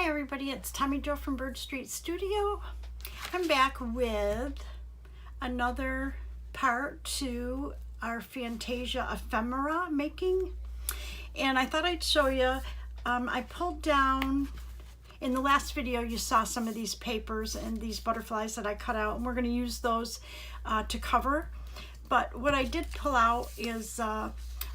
Hi everybody, it's Tommy Jo from Bird Street Studio. I'm back with another part to our Fantasia ephemera making. And I thought I'd show you, I pulled down, in the last video you saw some of these papers and these butterflies that I cut out, and we're going to use those to cover. But what I did pull out is, I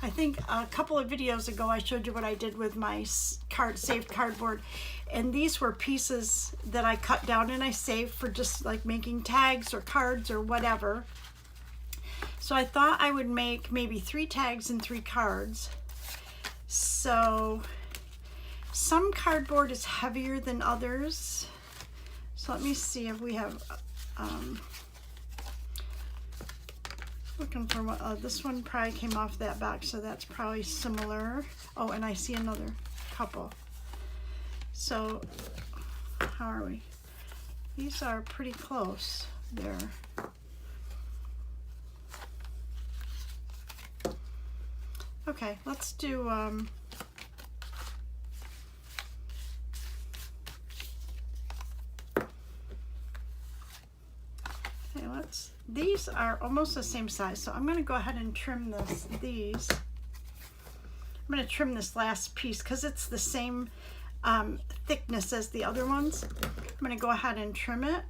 think a couple of videos ago I showed you what I did with my saved cardboard, and these were pieces that I cut down and I saved for just like making tags or cards or whatever. So I thought I would make maybe 3 tags and 3 cards. So some cardboard is heavier than others. So let me see if we have looking for what this one probably came off that box, so that's probably similar. Oh, and I see another couple. So how are we? These are pretty close there. Okay, let's do these are almost the same size, so I'm going to go ahead and trim these. I'm going to trim this last piece because it's the same thickness as the other ones. I'm going to go ahead and trim it.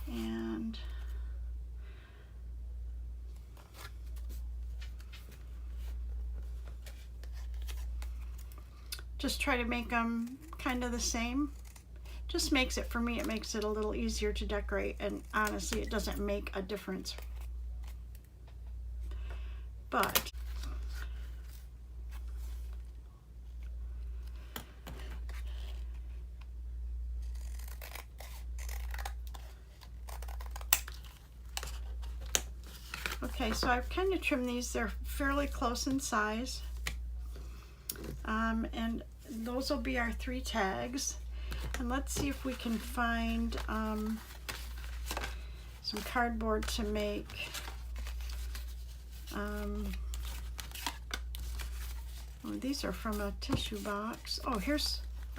And just try to make them kind of the same. Just makes it, for me, it makes it a little easier to decorate, and honestly it doesn't make a difference. But okay, so I've kind of trimmed these. They're fairly close in size, and those will be our 3 tags. And let's see if we can find some cardboard to make oh, these are from a tissue box. Oh,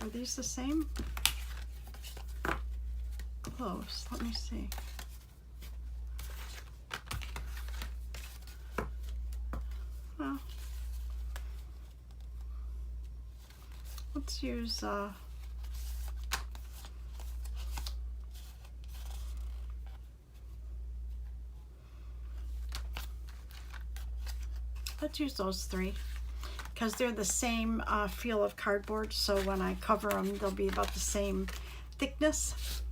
are these the same? Close. Let me see. Well, let's use those 3 because they're the same feel of cardboard, so when I cover them they'll be about the same thickness.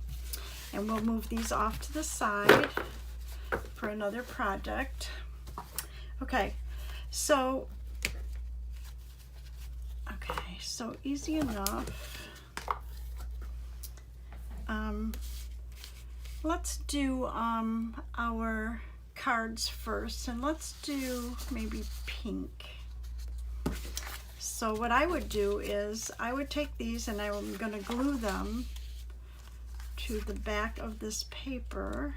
And we'll move these off to the side for another project. Okay, so easy enough. Let's do our cards first, and let's do maybe pink. So what I would do is I would take these and I'm going to glue them to the back of this paper.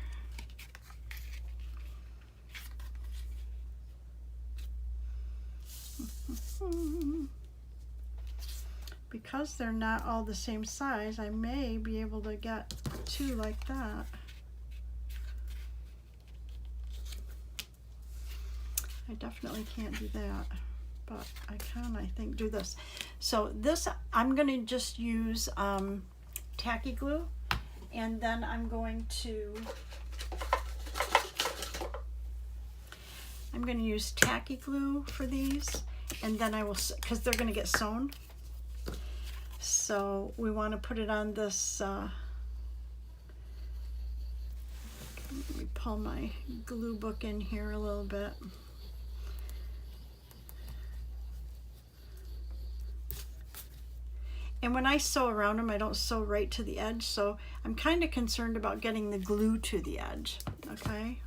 Because they're not all the same size, I may be able to get 2 like that. I definitely can't do that, but I can, I think, do this. So this, I'm going to just use tacky glue, and then I'm going to use tacky glue for these, and then I will, because they're going to get sewn. So we want to put it on this, let me pull my glue book in here a little bit. And when I sew around them, I don't sew right to the edge, so I'm kind of concerned about getting the glue to the edge, okay?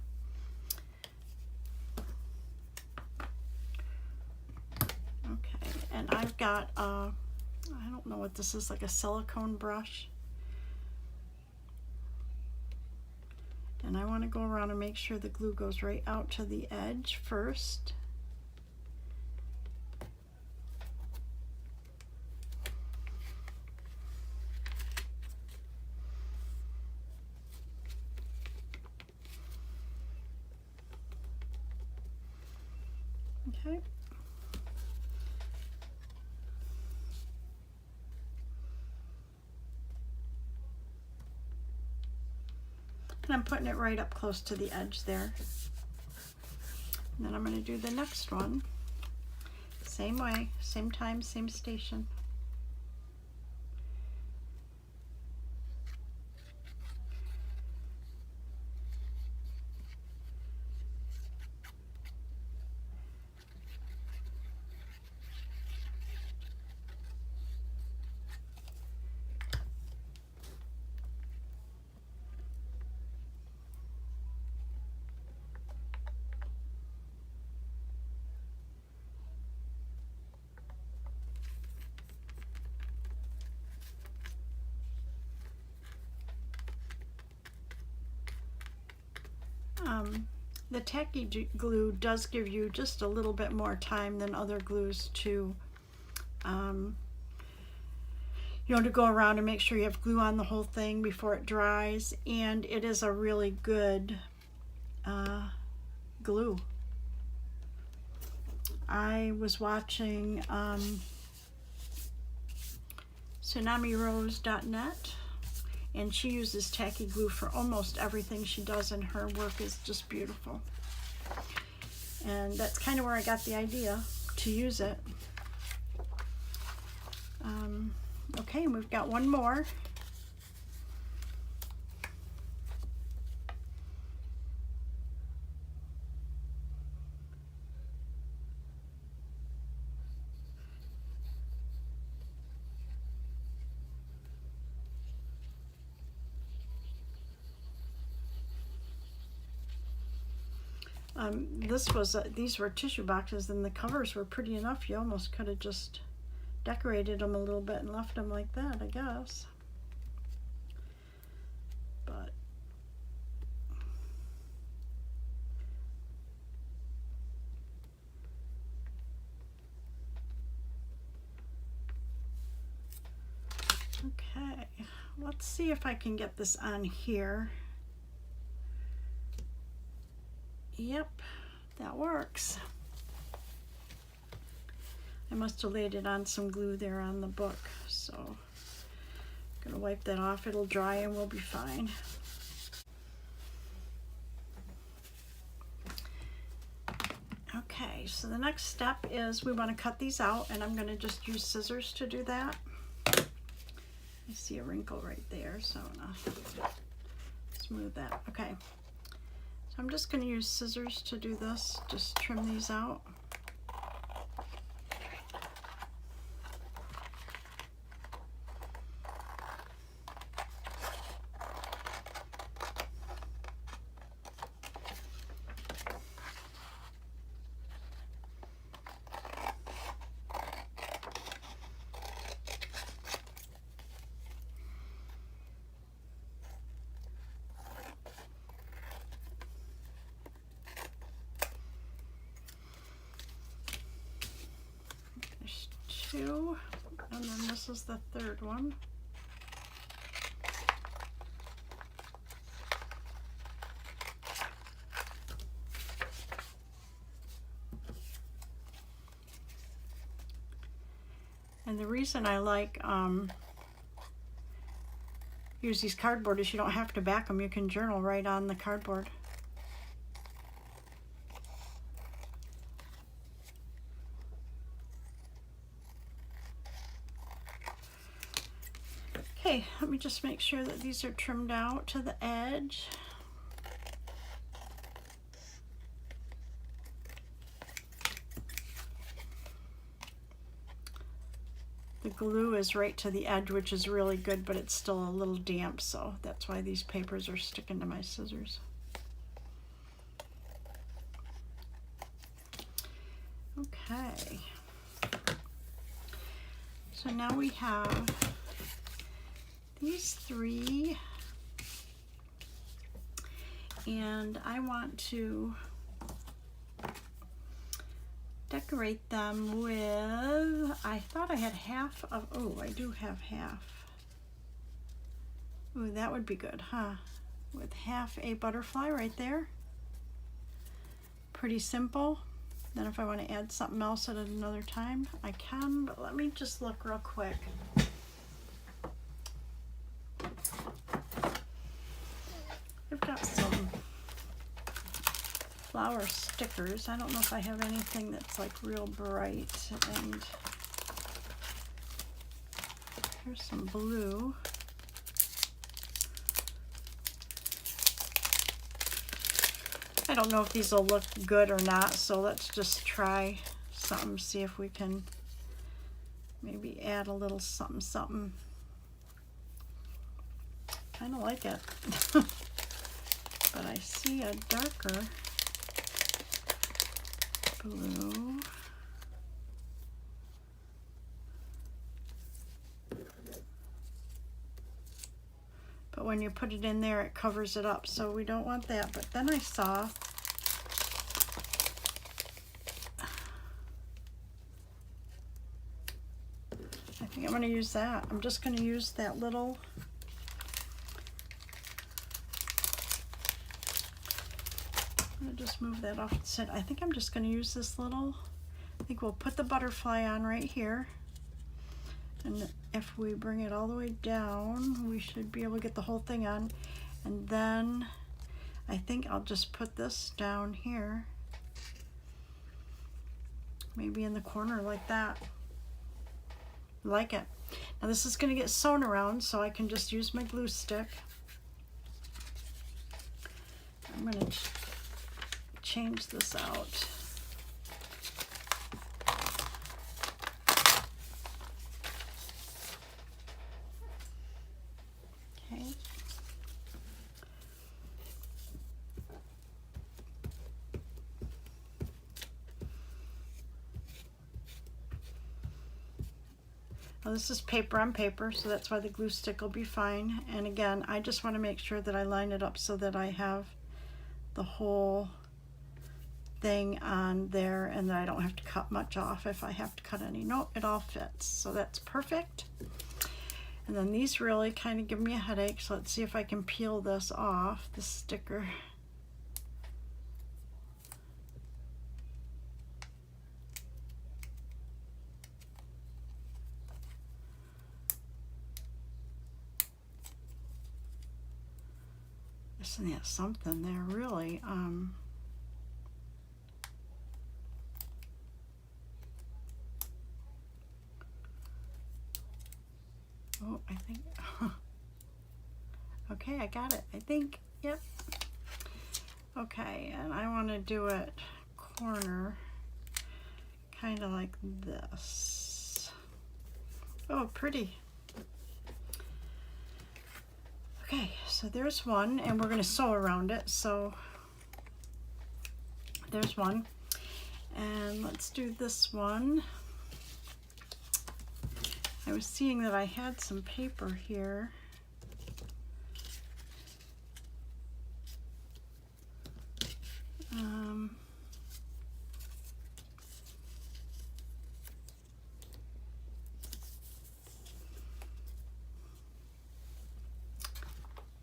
Okay, and I've got, I don't know what this is, like a silicone brush. And I want to go around and make sure the glue goes right out to the edge first. Okay. And I'm putting it right up close to the edge there. And then I'm going to do the next one. Same way, same time, same station. The tacky glue does give you just a little bit more time than other glues to, to go around and make sure you have glue on the whole thing before it dries, and it is a really good glue. I was watching TsunamiRose.net, and she uses tacky glue for almost everything she does, and her work is just beautiful. And that's kind of where I got the idea to use it. Okay, and we've got one more. These were tissue boxes, and the covers were pretty enough. You almost could have just decorated them a little bit and left them like that, I guess. But okay, let's see if I can get this on here. Yep, that works. I must have laid it on some glue there on the book, so I'm gonna wipe that off. It'll dry and we'll be fine. Okay, so the next step is we want to cut these out, and I'm going to just use scissors to do that. I see a wrinkle right there, so I'm gonna smooth that. Okay. So I'm just going to use scissors to do this, just trim these out. Two, and then this is the third one. And the reason I like use these cardboard is you don't have to back them. You can journal right on the cardboard. Okay, let me just make sure that these are trimmed out to the edge. The glue is right to the edge, which is really good, but it's still a little damp, so that's why these papers are sticking to my scissors. Okay. So now we have these three, and I want to decorate them with, I thought I had half of, oh, I do have half. Ooh, that would be good, huh? With half a butterfly right there. Pretty simple. Then if I want to add something else at another time, I can, but let me just look real quick. I've got some flower stickers. I don't know if I have anything that's like real bright. And here's some blue. I don't know if these will look good or not, so let's just try something, see if we can maybe add a little something something. Kind of like it. But I see a darker blue. But when you put it in there, it covers it up, so we don't want that. But then I saw I think I'm going to use that. I'm just going to use that little I'm going to just move that off the side. I think I'm just going to use this little, I think we'll put the butterfly on right here. And if we bring it all the way down, we should be able to get the whole thing on. And then I think I'll just put this down here, maybe in the corner like that. Like it. Now this is going to get sewn around, so I can just use my glue stick. I'm going to change this out. Okay. Now this is paper on paper, so that's why the glue stick will be fine. And again, I just want to make sure that I line it up so that I have the whole thing on there and that I don't have to cut much off if I have to cut any. Nope, it all fits, so that's perfect. And then these really kind of give me a headache, so let's see if I can peel this off, the sticker. Isn't that something there, really? Oh, I think, okay, I got it, I think, yep. Okay, and I want to do it corner, kind of like this. Oh, pretty. Okay, so there's one, and we're going to sew around it, so there's one. And let's do this one. I was seeing that I had some paper here.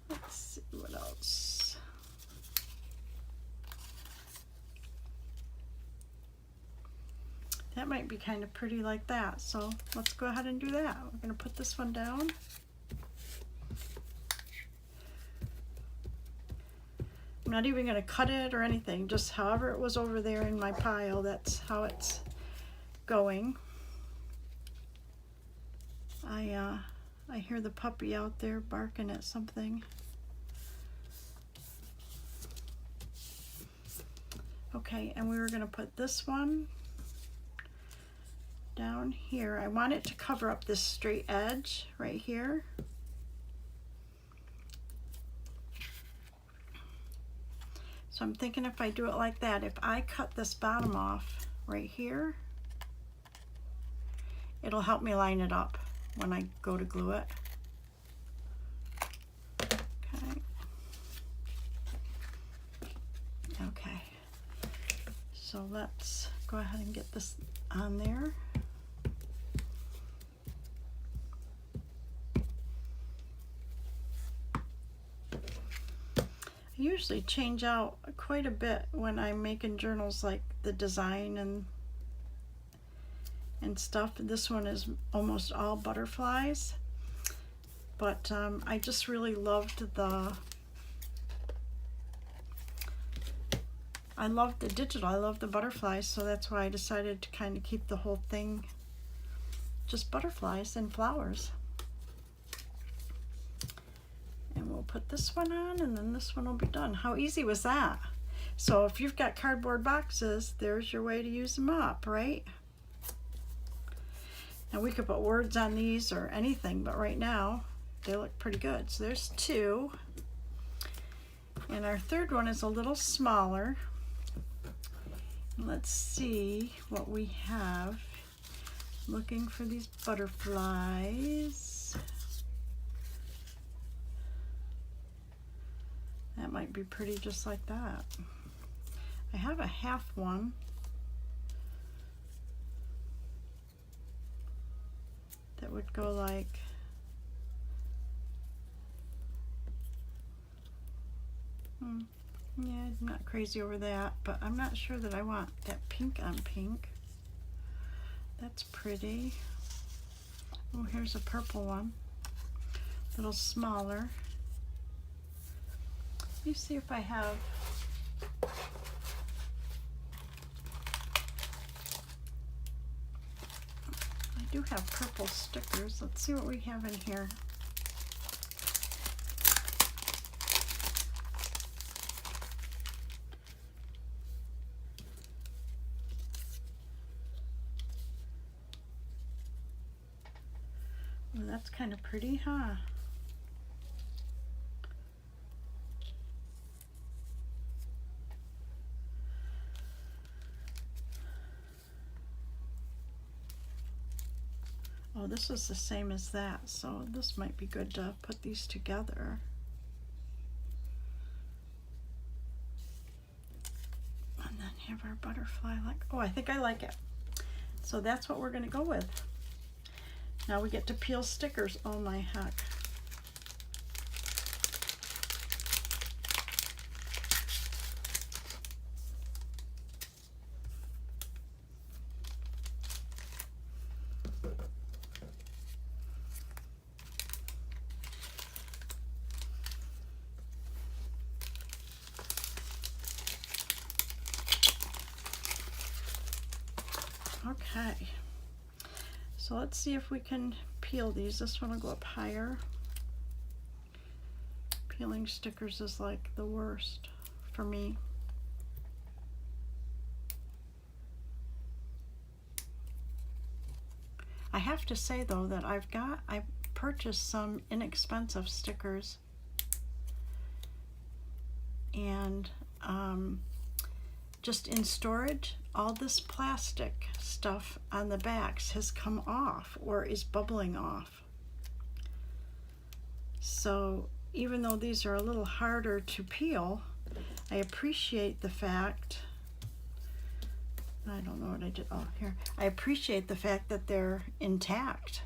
Let's see what else. That might be kind of pretty like that, so let's go ahead and do that. We're going to put this one down. I'm not even going to cut it or anything, just however it was over there in my pile, that's how it's going. I hear the puppy out there barking at something. Okay, and we were going to put this one down here. I want it to cover up this straight edge right here. So I'm thinking if I do it like that, if I cut this bottom off right here, it'll help me line it up when I go to glue it. Okay. Okay. So let's go ahead and get this on there. I usually change out quite a bit when I'm making journals, like the design and stuff. This one is almost all butterflies, but I just really loved I love the digital, I love the butterflies, so that's why I decided to kind of keep the whole thing just butterflies and flowers. And we'll put this one on, and then this one will be done. How easy was that? So if you've got cardboard boxes, there's your way to use them up, right? Now we could put words on these or anything, but right now they look pretty good. So there's two. And our third one is a little smaller. Let's see what we have. Looking for these butterflies. That might be pretty just like that. I have a half one. That would go like, yeah, I'm not crazy over that, but I'm not sure that I want that pink on pink. That's pretty. Oh, here's a purple one, a little smaller. Let me see if I have, I do have purple stickers. Let's see what we have in here. Well, that's kind of pretty, huh? Oh, this is the same as that, so this might be good to put these together. And then have our butterfly like, oh, I think I like it. So that's what we're gonna go with. Now we get to peel stickers. Oh my heck. Okay, so let's see if we can peel these. This one will go up higher. Peeling stickers is like the worst for me. I have to say though that I purchased some inexpensive stickers, and just in storage, all this plastic stuff on the backs has come off or is bubbling off. So even though these are a little harder to peel, I appreciate the fact, I don't know what I did, oh here, I appreciate the fact that they're intact.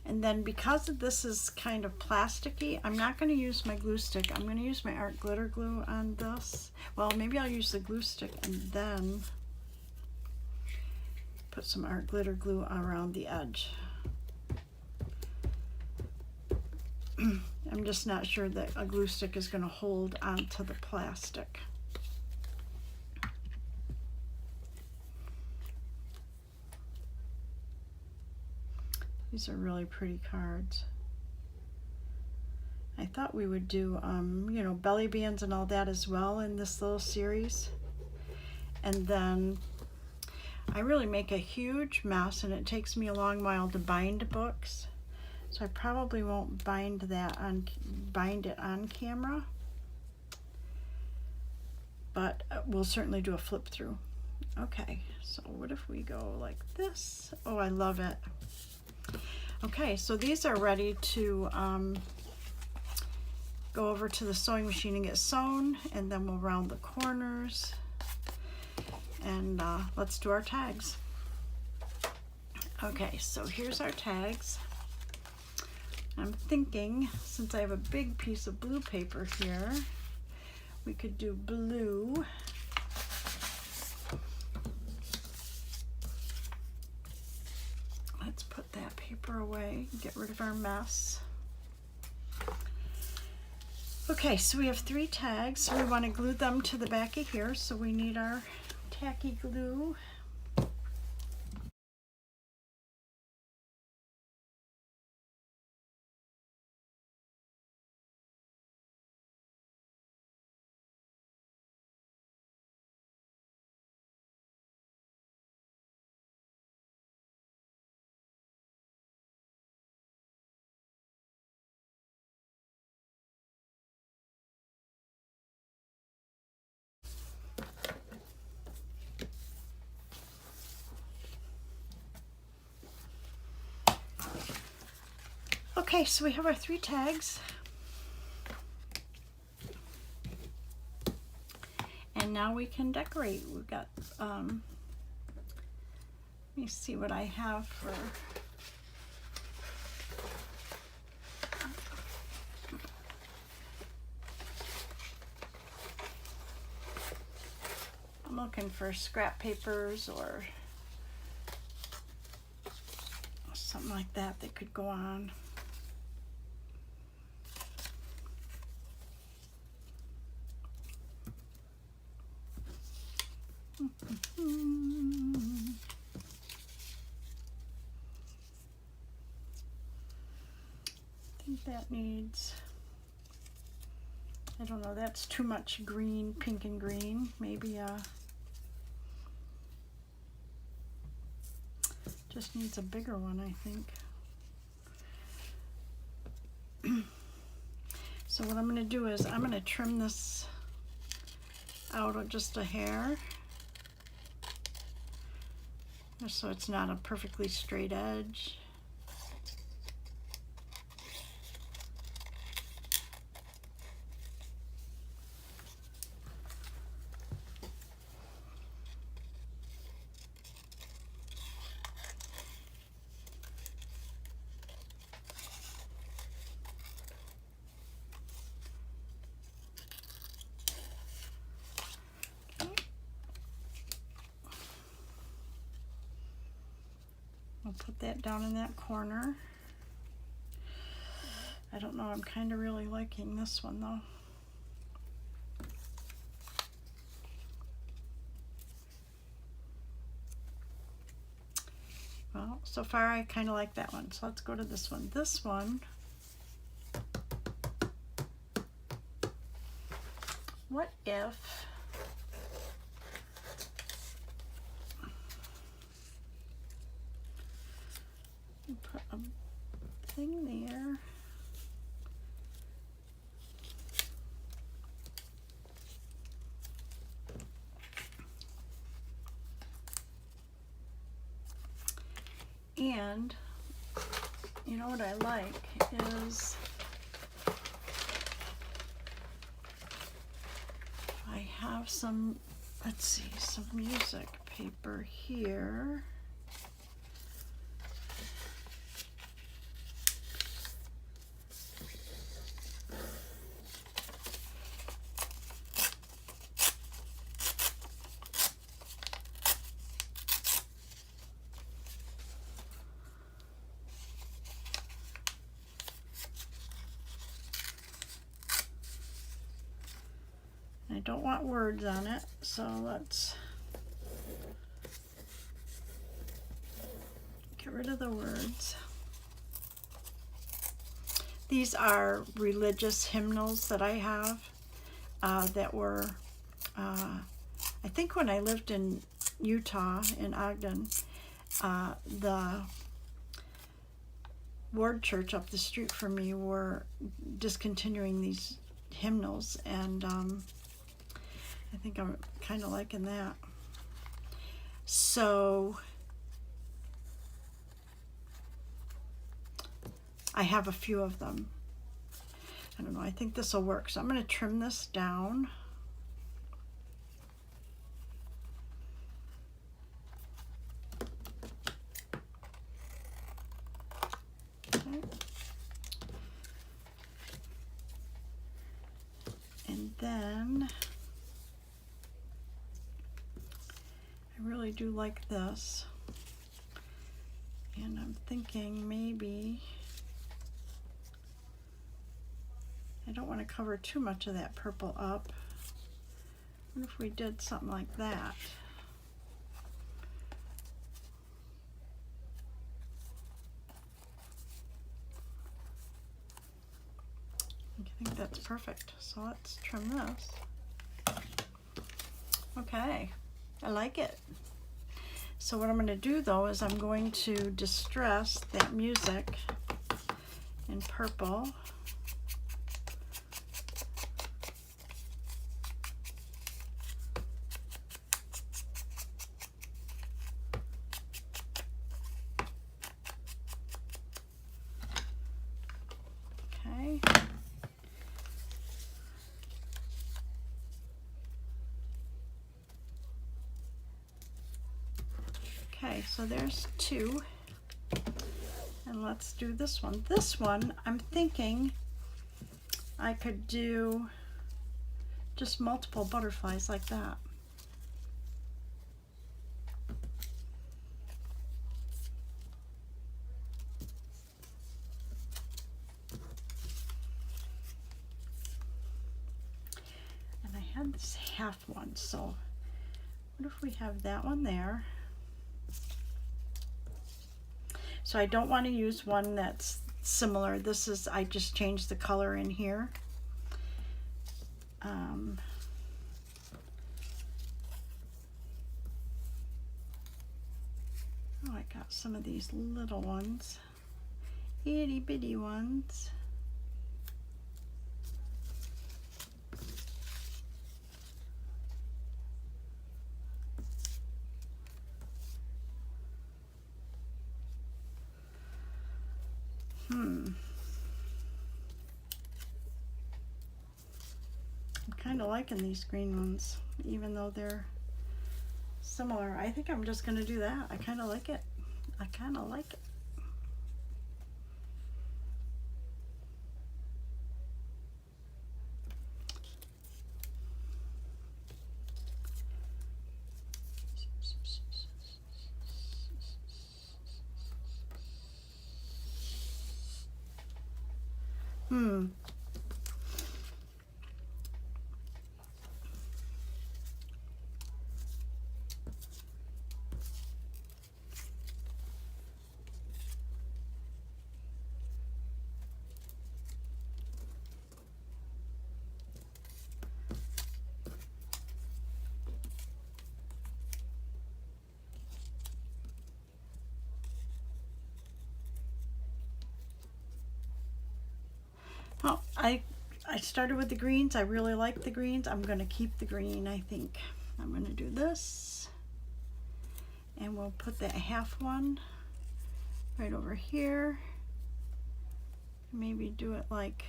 And then because this is kind of plasticky, I'm not going to use my glue stick. I'm going to use my art glitter glue on this. Well, maybe I'll use the glue stick and then put some art glitter glue around the edge. I'm just not sure that a glue stick is going to hold onto the plastic. These are really pretty cards. I thought we would do, you know, belly bands and all that as well in this little series. And then I really make a huge mess, and it takes me a long while to bind books. So I probably won't bind it on camera. But we'll certainly do a flip through. Okay, so what if we go like this? Oh, I love it. Okay, so these are ready to go over to the sewing machine and get sewn, and then we'll round the corners, and let's do our tags. Okay, so here's our tags. I'm thinking, since I have a big piece of blue paper here, we could do blue. Let's put that paper away, get rid of our mess. Okay, so we have 3 tags, so we want to glue them to the back of here, so we need our tacky glue. Okay, so we have our 3 tags. And now we can decorate. We've got, let me see what I have for, I'm looking for scrap papers or something like that that could go on. I think that needs, I don't know, that's too much green, pink and green. Maybe just needs a bigger one, I think. So what I'm going to do is I'm going to trim this out of just a hair, just so it's not a perfectly straight edge. I'll put that down in that corner. I don't know, I'm kind of really liking this one though. Well, so far I kind of like that one. So let's go to this one. This one, what if you put a thing there? And you know what I like is I have some, let's see, some music paper here. I don't want words on it, so let's get rid of the words. These are religious hymnals that I have that were, I think when I lived in Utah, in Ogden, the Ward Church up the street from me were discontinuing these hymnals, and I think I'm kind of liking that. So I have a few of them. I don't know, I think this will work. So I'm going to trim this down. Okay. And then I really do like this. And I'm thinking maybe I don't want to cover too much of that purple up. What if we did something like that? I think that's perfect. So let's trim this. Okay, I like it. So what I'm going to do though is I'm going to distress that music in purple. Okay. Okay, so there's two. And let's do this one. This one, I'm thinking I could do just multiple butterflies like that. And I had this half one, so what if we have that one there? So I don't want to use one that's similar. This is, I just changed the color in here. Oh, I got some of these little ones, itty bitty ones. I'm kind of liking these green ones, even though they're similar. I think I'm just going to do that. I kind of like it. I kind of like it. Well, I started with the greens. I really like the greens. I'm going to keep the green, I think. I'm going to do this. And we'll put that half one right over here. Maybe do it like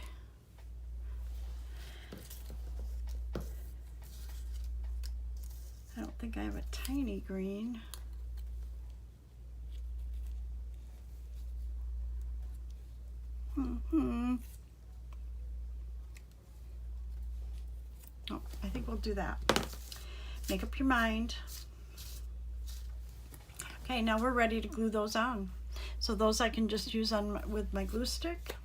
I don't think I have a tiny green. Oh, I think we'll do that. Make up your mind. Okay, now we're ready to glue those on. So those I can just use on with my glue stick.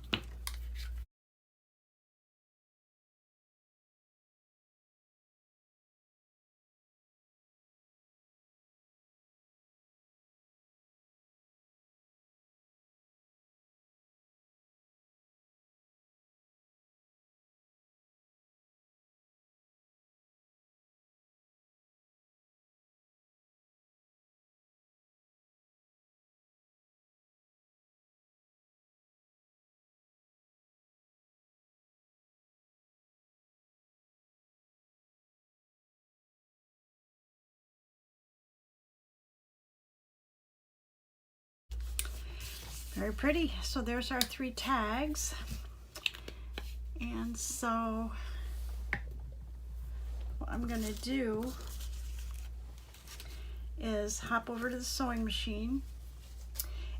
Very pretty. So there's our 3 tags. And so what I'm going to do is hop over to the sewing machine,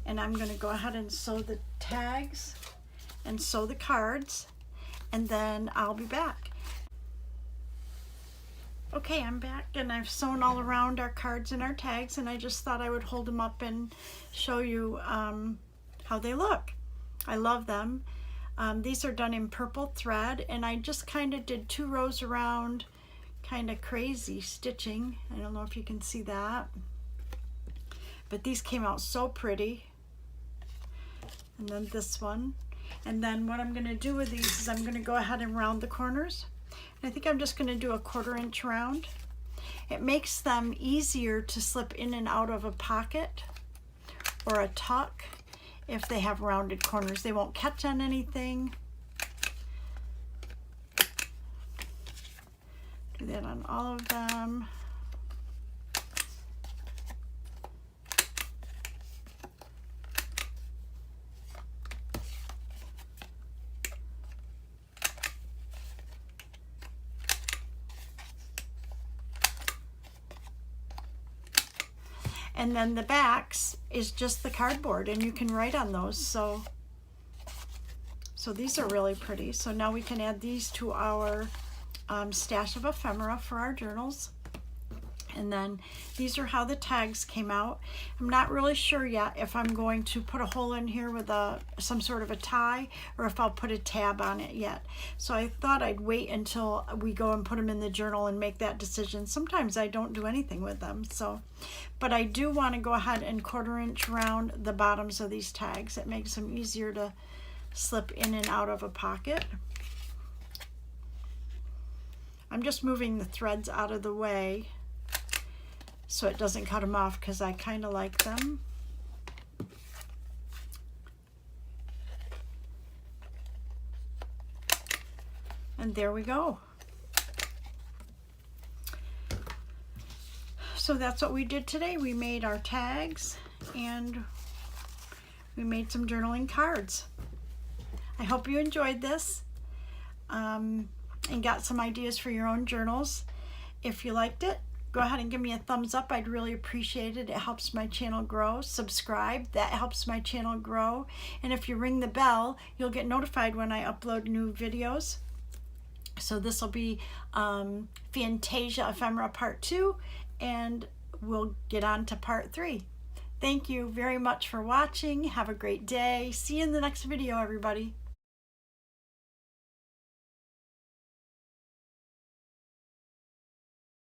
and I'm going to go ahead and sew the tags and sew the cards, and then I'll be back. Okay, I'm back, and I've sewn all around our cards and our tags, and I just thought I would hold them up and show you how they look. I love them. These are done in purple thread, and I just kind of did 2 rows around, kind of crazy stitching. I don't know if you can see that, but these came out so pretty. And then this one. And then what I'm going to do with these is I'm going to go ahead and round the corners. And I think I'm just going to do a 1/4 inch round. It makes them easier to slip in and out of a pocket or a tuck if they have rounded corners. They won't catch on anything. Do that on all of them. And then the backs is just the cardboard, and you can write on those. So these are really pretty. So now we can add these to our stash of ephemera for our journals. And then these are how the tags came out. I'm not really sure yet if I'm going to put a hole in here with some sort of a tie, or if I'll put a tab on it yet. So I thought I'd wait until we go and put them in the journal and make that decision. Sometimes I don't do anything with them. But I do want to go ahead and 1/4 inch round the bottoms of these tags. It makes them easier to slip in and out of a pocket. I'm just moving the threads out of the way so it doesn't cut them off, because I kind of like them. And there we go. So that's what we did today. We made our tags and we made some journaling cards. I hope you enjoyed this and got some ideas for your own journals. If you liked it, go ahead and give me a thumbs up. I'd really appreciate it. It helps my channel grow. Subscribe. That helps my channel grow. And if you ring the bell, you'll get notified when I upload new videos. So this will be Fantasia Ephemera Part 2, and we'll get on to Part 3. Thank you very much for watching. Have a great day. See you in the next video, everybody.